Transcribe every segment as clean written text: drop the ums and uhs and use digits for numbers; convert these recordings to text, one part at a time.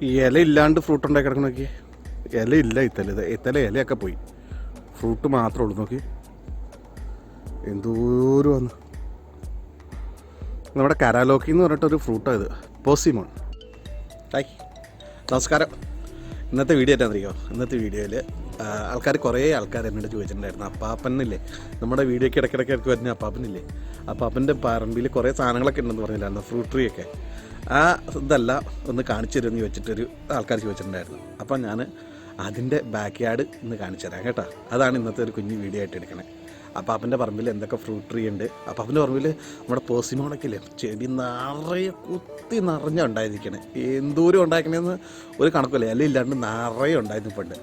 ഈ ഇല ഇല്ലാണ്ട് ഫ്രൂട്ട് ഉണ്ടാക്കി കിടക്കുന്ന നോക്കി. ഇലയില്ല ഇലയൊക്കെ പോയി, ഫ്രൂട്ട് മാത്രമേ ഉള്ളൂ. നോക്കി എന്തോരം വന്ന്. നമ്മുടെ കരാലോക്കി എന്ന് പറഞ്ഞിട്ടൊരു ഫ്രൂട്ടാണ് ഇത്, പോസിമോൺ. ഹായ്, നമസ്കാരം. ഇന്നത്തെ വീഡിയോ എന്താണെന്നറിയോ? ഇന്നത്തെ വീഡിയോയിൽ കുറേ ആൾക്കാർ എന്നോട് ചോദിച്ചിട്ടുണ്ടായിരുന്നു, അപ്പാപ്പനില്ലേ, നമ്മുടെ വീഡിയോയ്ക്ക് ഇടയ്ക്കിടയ്ക്ക് വരുന്ന അപ്പാപ്പനില്ലേ, അപ്പാപ്പൻ്റെ പറമ്പിൽ കുറേ സാധനങ്ങളൊക്കെ ഉണ്ടെന്ന് പറഞ്ഞില്ലായിരുന്നു, ഫ്രൂട്ട് ട്രീ ഒക്കെ. ആ ഇതല്ല ഒന്ന് കാണിച്ചു തരുമെന്ന് ചോദിച്ചിട്ടൊരു ആൾക്കാർ ചോദിച്ചിട്ടുണ്ടായിരുന്നു. അപ്പം ഞാൻ അതിൻ്റെ ബാക്ക് യാർഡ് ഇന്ന് കാണിച്ചു തരാം കേട്ടോ. അതാണ് ഇന്നത്തെ ഒരു കുഞ്ഞു വീഡിയോ ആയിട്ട് എടുക്കണേ. അപ്പാപ്പൻ്റെ പറമ്പിൽ എന്തൊക്കെ ഫ്രൂട്ട് ട്രീ ഉണ്ട്. അപ്പാപ്പൻ്റെ പറമ്പിൽ നമ്മുടെ പോസിമോണൊക്കെ ഇല്ലേ, ചെടി നിറയെ കുത്തി നിറഞ്ഞ ഉണ്ടായിരിക്കണേ. എന്തോരം ഉണ്ടാക്കണേന്ന് ഒരു കണക്കില്ല, എല്ലാം ഇല്ലാണ്ട് നിറയെ ഉണ്ടായിരുന്നു ഇപ്പം ഉണ്ട്.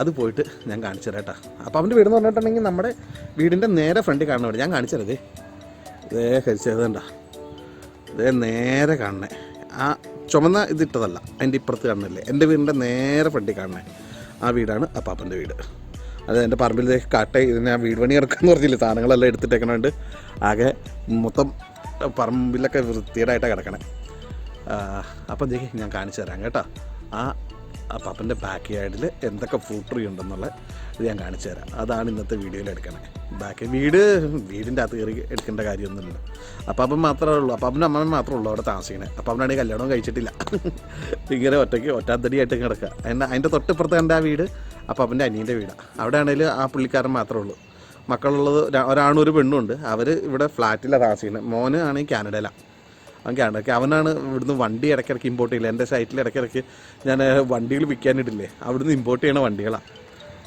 അത് പോയിട്ട് ഞാൻ കാണിച്ചു തരാം കേട്ടോ. അപ്പാപ്പൻ്റെ വീടെന്ന് പറഞ്ഞിട്ടുണ്ടെങ്കിൽ നമ്മുടെ വീടിൻ്റെ നേരെ ഫ്രണ്ടിൽ കാണുന്ന വീട്. ഞാൻ കാണിച്ചു തരാം. ഇതേ കഴിച്ചതുണ്ടാ, ഇതേ നേരെ കാണണേ. ആ ചുമന്ന ഇതിട്ടതല്ല, അതിൻ്റെ ഇപ്പുറത്ത് കാണുന്നില്ലേ, എൻ്റെ വീടിൻ്റെ നേരെ ഫ്രണ്ടിൽ കാണണേ ആ വീടാണ് അപ്പാപ്പൻ്റെ വീട്. അത് എൻ്റെ പറമ്പിലേക്ക് കാട്ടെ. ഇതിന് ഞാൻ വീട് പണി ഇറക്കാമെന്ന് പറഞ്ഞില്ലേ, സാധനങ്ങളെല്ലാം എടുത്തിട്ടേക്കണോണ്ട് ആകെ മൊത്തം പറമ്പിലൊക്കെ വൃത്തികേടായിട്ടാണ് കിടക്കണേ. അപ്പം ഞാൻ കാണിച്ചു തരാം കേട്ടോ. ആ അപ്പാപ്പൻ്റെ ബാക്ക് യാർഡിൽ എന്തൊക്കെ ഫ്രൂട്ട് ട്രീ ഉണ്ടെന്നുള്ള ഇത് ഞാൻ കാണിച്ചു തരാം. അതാണ് ഇന്നത്തെ വീഡിയോയിൽ എടുക്കണേ. വീടിൻ്റെ അകത്ത് കയറി എടുക്കേണ്ട കാര്യമൊന്നുമില്ല. അപ്പാപ്പൻ മാത്രമേ ഉള്ളൂ, അപ്പാപ്പൻ്റെ അമ്മൻ മാത്രമേ ഉള്ളൂ അവിടെ താമസിക്കണേ. അപ്പാപ്പനാണെങ്കിൽ കല്യാണവും കഴിച്ചിട്ടില്ല, ഇങ്ങനെ ഒറ്റാത്തടിയായിട്ട് കിടക്കുക. അതിൻ്റെ തൊട്ടിപ്പുറത്ത് കണ്ട ആ വീട് അപ്പാപ്പൻ്റെ അനിയൻ്റെ വീടാണ്. അവിടെ ആണെങ്കിൽ ആ പുള്ളിക്കാരൻ മാത്രമേ ഉള്ളൂ. മക്കളുള്ളത് ഒരാണും ഒരു പെണ്ണും ഉണ്ട്. അവർ ഇവിടെ ഫ്ലാറ്റിലാണ് താമസിക്കുന്നത്. മോന് ആണെങ്കിൽ കാനഡയിലാണ്. അവനാണ് ഇവിടുന്ന് വണ്ടി ഇടയ്ക്കിടയ്ക്ക് ഇമ്പോർട്ട് ചെയ്യില്ല. എൻ്റെ സൈറ്റിൽ ഇടയ്ക്കിടയ്ക്ക് ഞാൻ വണ്ടികൾ വിൽക്കാനിട്ടില്ലേ, അവിടുന്ന് ഇമ്പോർട്ട് ചെയ്യണ വണ്ടികളാണ്.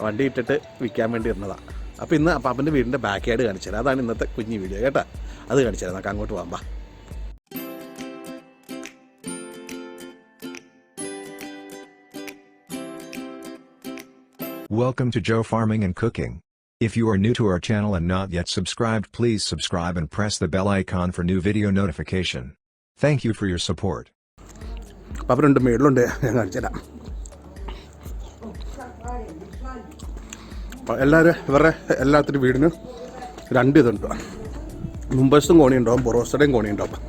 വണ്ടി ഇട്ടിട്ട് വിൽക്കാൻ വേണ്ടി ഇരുന്നതാണ്. അപ്പോൾ ഇന്ന് അപ്പാപ്പൻ്റെ വീടിൻ്റെ ബാക്ക് യാർഡ് കാണിച്ചു തരാം. അതാണ് ഇന്നത്തെ കുഞ്ഞു വീഡിയോ കേട്ടോ. അത് കാണിച്ചു തരാം. നമുക്ക് അങ്ങോട്ട് പോകാം. Welcome to Joe Farming and Cooking. If you are new to our channel and not yet subscribed, please subscribe and press the bell icon for new video notification. Thank you for your support. അപ്പാപ്പനുണ്ട്, മേളിലുണ്ട്, ഞാൻ കാണിച്ചു തരാം. ഇവരുടെ എല്ലാത്തിനും വീടിന് രണ്ട് ഇതുണ്ട്. മുമ്പസും കോണി ഉണ്ടാവും, പുറവശയുടെയും കോണി ഉണ്ടാവും.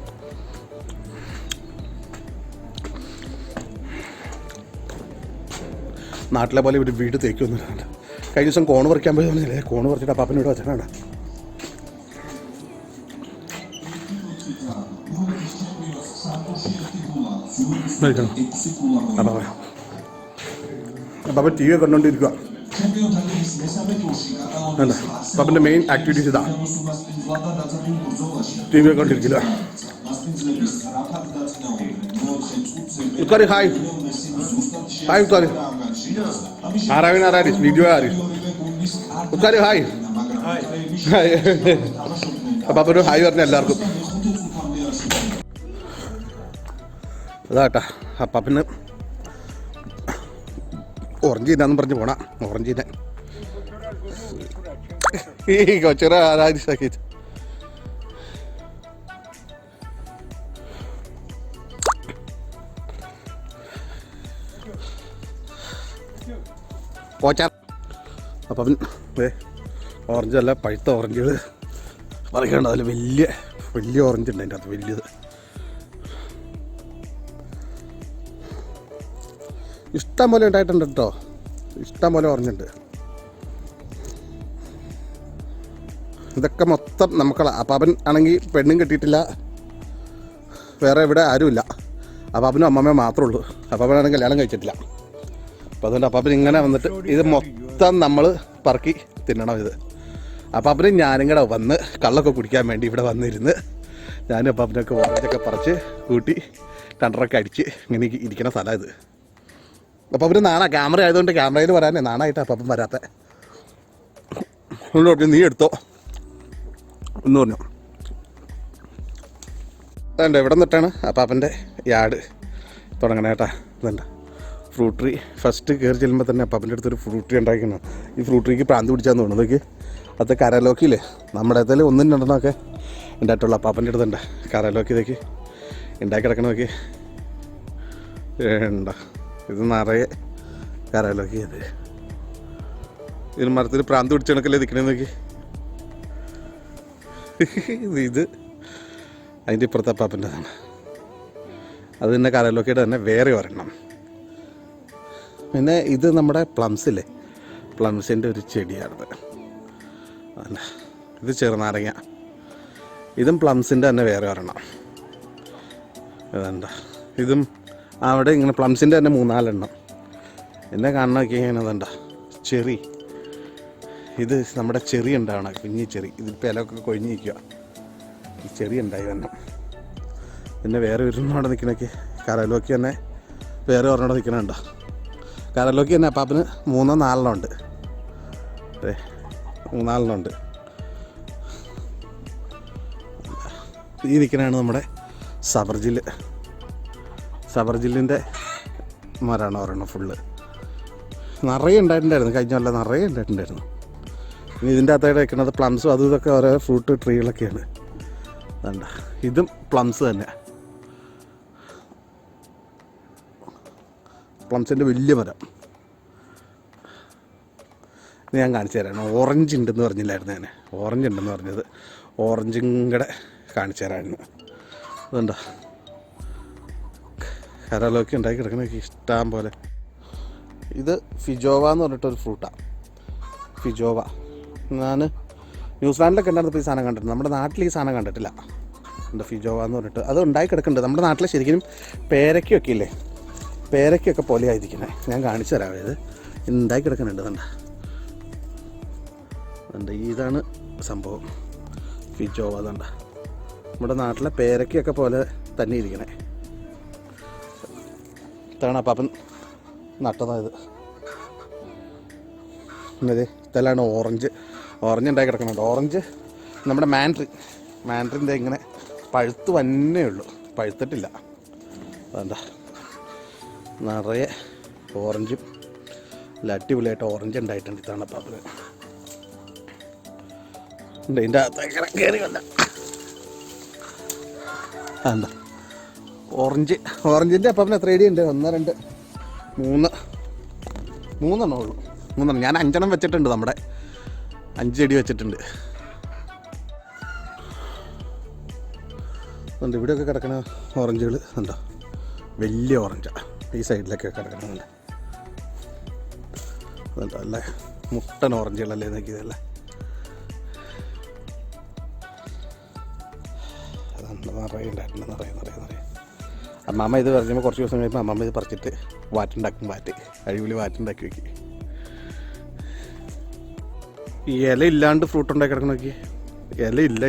നാട്ടിലെ പോലെ ഇവർ വീട് തേക്കൊന്നുമില്ല. കഴിഞ്ഞ ദിവസം കോണ് പറിക്കാൻ പോയി പറഞ്ഞില്ലേ, കോണ് പറിച്ചിട്ട് അപ്പാപ്പൻ്റെ വീട് വെച്ചാണ്. അപ്പാപ്പൻ ടി വി കണ്ടുകൊണ്ടിരിക്കുക. അല്ല, അപ്പാപ്പൻ്റെ മെയിൻ ആക്ടിവിറ്റീസ് ഇതാണ്, ടി വി കണ്ടിരിക്കില്ല. ഉത്കാരി ഹായ് ഹായ് ഉത്കാരി ആരാവിനാരിസ് വീഡിയോ ആരിസ് ഉത്കാരി ഹായ് ഹായ്. അപ്പാപ്പനൊരു ഹായ് പറഞ്ഞ എല്ലാവർക്കും. അതാട്ടാ അപ്പാപ്പന് ഓറഞ്ച് തിന്നാന്ന് പറഞ്ഞ് പോണ. ഓറഞ്ച് തിന്നാൻ ഈ കൊച്ചിറ ആരാധിസാക്കി. അപ്പം ഓറഞ്ചല്ല, പഴുത്ത ഓറഞ്ചുകൾ പറിക്കേണ്ട. അതിൽ വലിയ ഓറഞ്ച് ഉണ്ട്, അതിൻ്റെ അകത്ത് വലിയത്. ഇഷ്ടം പോലെ ഉണ്ടായിട്ടുണ്ട് കേട്ടോ, ഇഷ്ടം പോലെ ഓറഞ്ചുണ്ട്. ഇതൊക്കെ മൊത്തം നമുക്കുള്ള. അപ്പാപ്പൻ ആണെങ്കിൽ പെണ്ണും കെട്ടിയിട്ടില്ല, വേറെ ഇവിടെ ആരുമില്ല. അപ്പാപ്പനും അമ്മമ്മയും മാത്രമേ ഉള്ളൂ. അപ്പാപ്പനാണെങ്കിൽ കല്യാണം കഴിച്ചിട്ടില്ല. അപ്പോൾ അതുകൊണ്ട് അപ്പാപ്പൻ ഇങ്ങനെ വന്നിട്ട് ഇത് മൊത്തം നമ്മൾ പറക്കി തിന്നണം. ഇത് അപ്പാപ്പനും ഞാനും കൂടെ വന്ന് കള്ളൊക്കെ കുടിക്കാൻ വേണ്ടി ഇവിടെ വന്നിരുന്ന് ഞാനും അപ്പാപ്പനൊക്കെ ഓറഞ്ചൊക്കെ പറിച്ച് കൂട്ടി ടണ്ടറൊക്കെ അടിച്ച് ഇങ്ങനെ ഇരിക്കുന്ന സ്ഥലമാണ് ഇത്. അപ്പാപ്പന് ക്യാമറ ആയതുകൊണ്ട് ക്യാമറയിൽ വരാനേ നാണായിട്ട് അപ്പാപ്പൻ വരാത്ത. നീ എടുത്തോ എന്ന് പറഞ്ഞു. അതുണ്ട്, ഇവിടെ നിന്നിട്ടാണ് അപ്പാപ്പൻ്റെ യാർഡ് തുടങ്ങണേ കേട്ടാ. ഇതുണ്ട് ഫ്രൂട്ട് ട്രീ. ഫസ്റ്റ് കയറി ചെല്ലുമ്പോൾ തന്നെ അപ്പാപ്പൻ്റെ അടുത്തൊരു ഫ്രൂട്ട് ട്രീ ഉണ്ടാക്കണം. ഈ ഫ്രൂട്ട് ട്രീക്ക് പ്രാന്ത് പിടിച്ചാന്ന് തോന്നുന്നു. അതൊക്കെ അത് കരലോക്കിയില്ലേ, നമ്മുടെ ഇതിൽ ഒന്നും രണ്ടെണ്ണമൊക്കെ ഉണ്ടായിട്ടുള്ളൂ. അപ്പാപ്പൻ്റെ അടുത്തുണ്ട് കരലോക്കി. ഇതൊക്കെ ഉണ്ടാക്കി കിടക്കണമൊക്കെ ഉണ്ടോ. ഇത് നിറയെ കരലോക്കി. ഇതിന് മരത്തിൽ പ്രാന്ത് പിടിച്ച കണക്കല്ലേ നിൽക്കണേന്ന് നോക്കി. ഇത് അതിൻ്റെ ഇപ്പുറത്തെ അപ്പാപ്പൻ്റെതാണ്. അത് തന്നെ കരലോക്കിയുടെ തന്നെ വേറെ ഒരെണ്ണം. പിന്നെ ഇത് നമ്മുടെ പ്ലംസില്ലേ, പ്ലംസിൻ്റെ ഒരു ചെടിയാണിത്. അല്ല, ഇത് ചെറുനാരങ്ങ. ഇതും പ്ലംസിൻ്റെ തന്നെ വേറെ ഒരെണ്ണം. ഇതെന്താ, ഇതും അവിടെ ഇങ്ങനെ പ്ലംസിൻ്റെ തന്നെ 3-4 എന്നെ കാണണമൊക്കെ ഇങ്ങനെ ഇതെണ്ട ചെറി. ഇത് നമ്മുടെ ചെറി ഉണ്ടാവണം, കുഞ്ഞി ചെറി. ഇതിപ്പോൾ ഇലയൊക്കെ കൊഴിഞ്ഞിരിക്കുക. ഈ ചെറി ഉണ്ടായി തന്നെ. പിന്നെ വേറെ ഒരുന്നോടെ നിൽക്കണൊക്കെ കരലോക്കി തന്നെ വേറെ ഒരെണ്ണോടെ നിൽക്കണുണ്ടോ. കരലോക്കി തന്നെ അപ്പാപ്പന് 3-4 ഉണ്ട്. 3-4 ഈ നിൽക്കണതാണ് നമ്മുടെ സബർജില്ലിൻ്റെ മരമാണ് ഒരെണ്ണം ഫുള്ള്. നിറയെ ഉണ്ടായിട്ടുണ്ടായിരുന്നു, കഴിഞ്ഞ കൊല്ലം നിറയെ ഉണ്ടായിട്ടുണ്ടായിരുന്നു. ഇനി ഇതിൻ്റെ അകത്തായിട്ട് വെക്കുന്നത് പ്ലംസും അതും ഇതൊക്കെ ഓരോ ഫ്രൂട്ട് ട്രീകളൊക്കെയാണ്. വേണ്ട, ഇതും പ്ലംസ് തന്നെ. പ്ലംസിൻ്റെ വലിയ മരം. ഇത് ഞാൻ കാണിച്ചു തരാണ്. ഓറഞ്ച് ഉണ്ടെന്ന് പറഞ്ഞില്ലായിരുന്നു ഞാൻ. ഓറഞ്ച് ഉണ്ടെന്ന് പറഞ്ഞത് ഓറഞ്ചും കൂടെ കാണിച്ചു തരാമായിരുന്നു. അതുണ്ടോ, കരലോക്കി ഉണ്ടാക്കി കിടക്കണൊക്കെ ഇഷ്ടം പോലെ. ഇത് ഫിജോവ എന്ന് പറഞ്ഞിട്ടൊരു ഫ്രൂട്ടാണ്. ഫിജോവ ഞാൻ ന്യൂസിലാൻഡിലൊക്കെ ഉണ്ടായിരുന്നപ്പോൾ ഈ സാധനം കണ്ടിട്ടുണ്ട്. നമ്മുടെ നാട്ടിൽ ഈ സാധനം കണ്ടിട്ടില്ല. എന്താ ഫിജോവ എന്ന് പറഞ്ഞിട്ട് അത് ഉണ്ടായി കിടക്കുന്നുണ്ട്. നമ്മുടെ നാട്ടിൽ ശരിക്കും പേരയ്ക്കൊക്കെ ഇല്ലേ, പേരയ്ക്കൊക്കെ പോലെ ആയിരിക്കണേ. ഞാൻ കാണിച്ചു തരാം. ഇത് ഉണ്ടായി കിടക്കുന്നുണ്ട്. അതുണ്ട്, ഇതാണ് സംഭവം. ഫിജോവ അതുണ്ട നമ്മുടെ നാട്ടിലെ പേരയ്ക്കൊക്കെ പോലെ തന്നെ ഇരിക്കണേ. ഇതാണ് അപ്പാപ്പൻ നട്ടതായത്. എന്നത് ഇതെല്ലാം ഓറഞ്ച് ഉണ്ടായി കിടക്കുന്നുണ്ട്. ഓറഞ്ച് നമ്മുടെ മാൻഡ്രിൻ്റെ ഇങ്ങനെ പഴുത്ത് വന്നേ ഉള്ളൂ, പഴുത്തിട്ടില്ല. അതുണ്ട നിറയെ ഓറഞ്ചും അടിപൊളിയായിട്ട് ഓറഞ്ച് ഉണ്ടായിട്ടുണ്ട്. ഇതാണ് അപ്പാപ്പന്. ഇതിൻ്റെ അകത്ത് കയറി വന്ന എന്താ ഓറഞ്ചിൻ്റെ അപ്പാപ്പന് എത്ര ഇടിയുണ്ട്? 1, 2, 3 ഉള്ളൂ. 3 ഞാൻ 5 വെച്ചിട്ടുണ്ട്. നമ്മുടെ 5 ചെടി വെച്ചിട്ടുണ്ട്. ഉണ്ട് ഇവിടെയൊക്കെ കിടക്കണ ഓറഞ്ചുകൾ ഉണ്ടോ, വലിയ ഓറഞ്ചാണ്. ഈ സൈഡിലൊക്കെ കിടക്കണമല്ലേ, അതുണ്ടോ അല്ലേ, മുട്ടൻ ഓറഞ്ചുകളല്ലേ നോക്കിയതല്ലേ. നിറയെ ഉണ്ടായിട്ടുണ്ട്, നിറയെ. അമ്മാമ്മ ഇത് പറിക്കുമ്പോൾ കുറച്ച് ദിവസം കഴിയുമ്പോൾ അമ്മാമ്മ ഇത് പറിച്ചിട്ട് വാറ്റുണ്ടാക്കും. അടിപൊളി വാറ്റുണ്ടാക്കി വയ്ക്കും. ഈ ഇല ഇല്ലാണ്ട് ഫ്രൂട്ട് ഉണ്ടാക്കി കിടക്കണം നോക്കി. ഇലയില്ല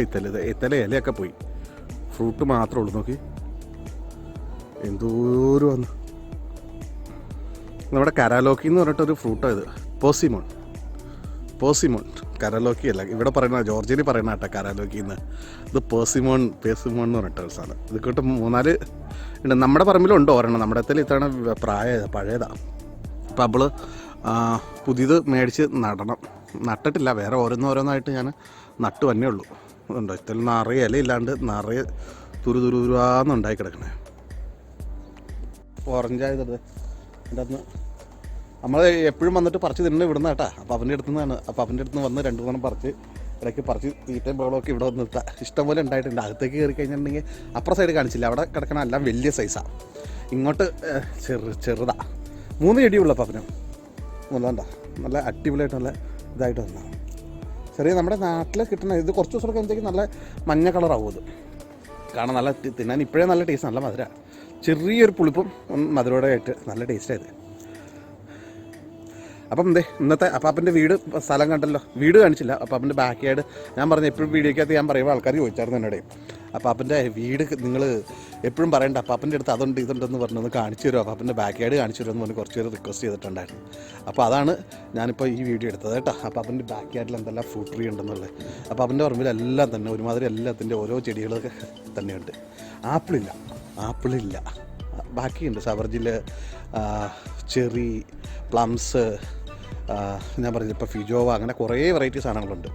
ഇലയൊക്കെ പോയി, ഫ്രൂട്ട് മാത്രമേ ഉള്ളൂ. നോക്കി എന്തോരം വന്നു. നമ്മുടെ കരാലോക്കി എന്ന് പറഞ്ഞിട്ടൊരു ഫ്രൂട്ടാണ് ഇത്. പേഴ്സിമോൺ കരാലോക്കി അല്ല, ഇവിടെ പറയുന്ന ജോർജിയയിൽ പറയുന്ന കേട്ടോ കരാലോക്കി എന്ന്. ഇത് പേഴ്സിമോൺ എന്ന് പറഞ്ഞിട്ടൊരു സാധനം. ഇത് കേട്ട് 3-4 ഉണ്ട്. നമ്മുടെ പറമ്പിലുണ്ടോ ഒരെണ്ണം. നമ്മുടെ അടുത്തിൽ ഇത്തവണ പഴയതാണ്. അപ്പം നമ്മൾ പുതിയത് മേടിച്ച് നട്ടിട്ടില്ല. വേറെ ഓരോന്നായിട്ട് ഞാൻ നട്ടു തന്നെ ഉള്ളൂ. അതുണ്ടോ ഇത്തരം നിറയെ ഇലയില്ലാണ്ട് നിറയെ തുരുതുരുവാന്നുണ്ടായി കിടക്കണേ. ഓറഞ്ചായത് എൻ്റെ അന്ന് നമ്മൾ എപ്പോഴും വന്നിട്ട് പറിച്ച് തിന്നെ ഇവിടുന്ന കേട്ടാ. അപ്പോൾ അവൻ്റെ അടുത്ത് നിന്നാണ്. അപ്പോൾ അവൻ്റെ അടുത്ത് നിന്ന് വന്ന് 2-3 ഇടയ്ക്ക് പറിച്ച് തീറ്റയും ബഹളമൊക്കെ ഇവിടെ വന്ന് നിർത്താം. ഇഷ്ടംപോലെ ഉണ്ടായിട്ടുണ്ട്. അകത്തേക്ക് കയറി കഴിഞ്ഞിട്ടുണ്ടെങ്കിൽ അപ്പുറം സൈഡ് കാണിച്ചില്ല, അവിടെ കിടക്കണ എല്ലാം വലിയ സൈസാണ്. ഇങ്ങോട്ട് ചെറുതാണ്. 3 ചെടിയുള്ള പപ്പനും വേണ്ട, നല്ല അടിപൊളിയായിട്ട് നല്ല ഇതായിട്ട് വന്നു. ചെറിയ നമ്മുടെ നാട്ടിൽ കിട്ടുന്ന ഇത് കുറച്ച് ദിവസമൊക്കെ എന്തെങ്കിലും നല്ല മഞ്ഞ കളറാവും. അത് കാണാൻ നല്ല തിന്നാൻ ഇപ്പോഴേ നല്ല ടേസ്റ്റ്, നല്ല മധുര, ചെറിയൊരു പുളിപ്പും മധുരയോടെ ആയിട്ട് നല്ല ടേസ്റ്റായത്. അപ്പം ഇന്നത്തെ അപ്പാപ്പൻ്റെ സ്ഥലം കണ്ടല്ലോ. വീട് കാണിച്ചില്ല, അപ്പാപ്പൻ്റെ ബാക്ക് യാർഡ്. ഞാൻ പറഞ്ഞു എപ്പോഴും വീഡിയോക്കകത്ത് ഞാൻ പറയുമ്പോൾ ആൾക്കാർ ചോദിച്ചായിരുന്നു എന്നോട്, അപ്പാപ്പൻ്റെ വീട് നിങ്ങൾ എപ്പോഴും പറയണ്ട, അപ്പാപ്പൻ്റെ അടുത്ത് അതുണ്ട് ഇതുണ്ടെന്ന് പറഞ്ഞൊന്ന് കാണിച്ചു തരുമോ, അപ്പാപ്പൻ്റെ ബാക്ക് യാർഡ് കാണിച്ചു തരുമെന്ന് പറഞ്ഞ് കുറച്ച് പേര് റിക്വസ്റ്റ് ചെയ്തിട്ടുണ്ടായിരുന്നു. അപ്പോൾ അതാണ് ഞാനിപ്പോൾ ഈ വീഡിയോ എടുത്തത് കേട്ടോ. അപ്പാപ്പൻ്റെ ബാക്ക് യാർഡിൽ എന്തെല്ലാം ഫ്രൂട്ട് ട്രീ ഉണ്ടെന്നുള്ളത്. അപ്പാപ്പൻ്റെ പറമ്പിലെല്ലാം തന്നെ ഒരുമാതിരി എല്ലാത്തിൻ്റെ ഓരോ ചെടികളൊക്കെ തന്നെയുണ്ട്. ആപ്പിളില്ല, ബാക്കിയുണ്ട്. സബർജില്, ചെറി, പ്ലംസ്, ഞാൻ പറഞ്ഞില്ല ഇപ്പോൾ ഫിജോവ, അങ്ങനെ കുറേ വെറൈറ്റി സാധനങ്ങളുണ്ട്.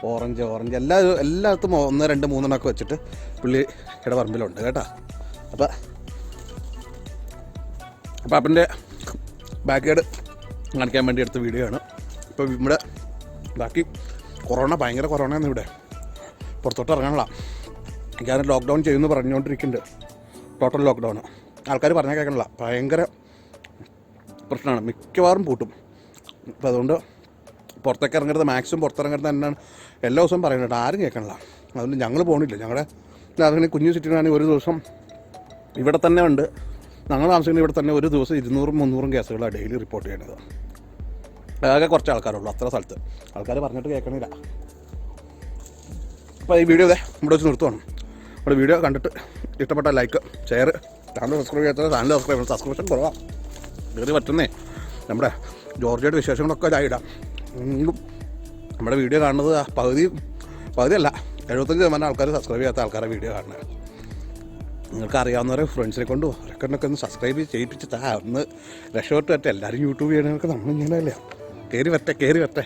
ഓറഞ്ച് എല്ലായിടത്തും 1, 2, 3 വെച്ചിട്ട് പുള്ളിയുടെ പറമ്പിലുണ്ട് കേട്ടോ. അപ്പോൾ അപ്പാപ്പൻ്റെ ബാക്ക് യാർഡ് കാണിക്കാൻ വേണ്ടി എടുത്ത വീഡിയോ ആണ്. ഇപ്പോൾ ഇവിടെ ബാക്കി ഭയങ്കര കൊറോണയാണ് ഇവിടെ, പുറത്തോട്ട് ഇറങ്ങാനുള്ള. ഞാൻ ലോക്ക്ഡൗൺ ചെയ്യുമെന്ന് പറഞ്ഞുകൊണ്ടിരിക്കുന്നുണ്ട്. Total lockdown. ആൾക്കാർ പറഞ്ഞാൽ കേൾക്കണില്ല, ഭയങ്കര പ്രശ്നമാണ്, മിക്കവാറും പൂട്ടും. അപ്പോൾ അതുകൊണ്ട് പുറത്തേക്ക് ഇറങ്ങരുത്, മാക്സിമം പുറത്തിറങ്ങരുത് തന്നെയാണ് എല്ലാ ദിവസവും പറയുന്നത്. ആരും കേൾക്കണില്ല. അതുകൊണ്ട് ഞങ്ങൾ പോകണില്ല. ഞങ്ങളുടെ അങ്ങനെ കുഞ്ഞു സിറ്റിയിലാണെങ്കിൽ ഒരു ദിവസം ഇവിടെ തന്നെ ഉണ്ട്, ഞങ്ങൾ താമസിക്കുന്ന ഇവിടെ തന്നെ ഒരു ദിവസം 200-300 കേസുകളാണ് ഡെയിലി റിപ്പോർട്ട് ചെയ്യണത്. ആകെ കുറച്ച് ആൾക്കാരുള്ളൂ അത്ര സ്ഥലത്ത്. ആൾക്കാർ പറഞ്ഞിട്ട് കേൾക്കണില്ല. അപ്പോൾ ഈ വീഡിയോ ഇവിടെ വെച്ച് നിർത്തുവാണ്. നമ്മുടെ വീഡിയോ കണ്ടിട്ട് ഇഷ്ടപ്പെട്ട ലൈക്ക്, ഷെയർ, ചാനൽ സബ്സ്ക്രൈബ് ചെയ്യാത്ത ചാനൽ സബ്സ്ക്രിപ്ഷൻ കുറവാണ്, കയറി പറ്റുന്നേ. നമ്മുടെ ജോർജിയുടെ വിശേഷങ്ങളൊക്കെ ഇടാം. നമ്മുടെ വീഡിയോ കാണുന്നത് പകുതിയല്ല 75% ആൾക്കാർ സബ്സ്ക്രൈബ് ചെയ്യാത്ത ആൾക്കാരെ വീഡിയോ കാണുന്നത്. നിങ്ങൾക്ക് അറിയാവുന്നവരെ ഫ്രണ്ട്സിനെ കൊണ്ടും അവരൊക്കെ ഒന്ന് സബ്സ്ക്രൈബ് ചെയ്യിപ്പിച്ചിട്ടാ ഒന്ന് രക്ഷപ്പെട്ട് പറ്റേ. എല്ലാവരും യൂട്യൂബ് ചെയ്യണവർക്ക് നമ്മളിങ്ങനെയല്ലേ, കയറി വരട്ടെ.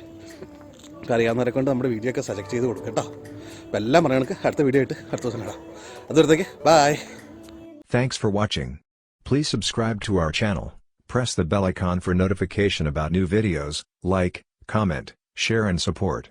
അറിയാവുന്നവരെ കൊണ്ട് നമ്മുടെ വീഡിയോ ഒക്കെ സെലക്ട് ചെയ്ത് കൊടുക്കും കേട്ടോ. അപ്പോൾ എല്ലാം പറയണക്ക് അടുത്ത വീഡിയോ ആയിട്ട് അടുത്ത ദിവസം കാണാം. അതുവരത്തേക്ക് by. Thanks for watching. Please subscribe to our channel, press the bell icon for notification about new videos, like, comment, share and support.